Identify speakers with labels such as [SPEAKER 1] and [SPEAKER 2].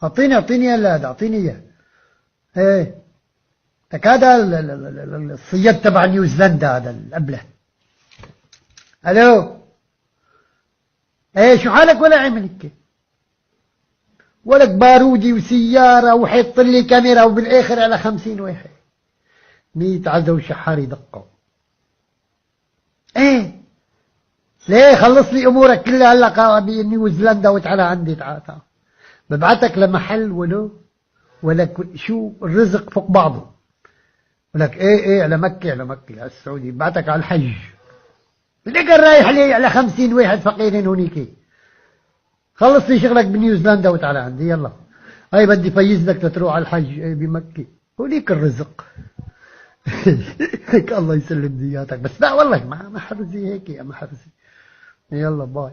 [SPEAKER 1] اعطيني يا هذا، اعطيني اياه. ايه لك هذا الصياد تبع نيوزيلندا، هذا الأبله. الو، ايه شو حالك؟ ولا عملك ولك بارودي وسيارة وحيط لي كاميرا، وبالآخر على 50 واحد 100 عزة وشحار يدقوا. ايه ليه؟ خلص لي امورك كلها هلا بنيوزيلندا وتعالى عندي. تعال ببعتك لمحل ولك شو الرزق فوق بعضه. ولك ايه على مكة، على مكة على السعودية، ببعتك على الحج. ليك رايح لي على 50 واحد فقيرين هونيك. خلص لي شغلك بنيوزيلندا وتعالى عندي يلا. هاي بدي فيز لك تروح على الحج بمكة، هوليك الرزق. هيك الله يسلم دياتك. بس لا والله ما حرزي هيك يا محرزي. يلا باي.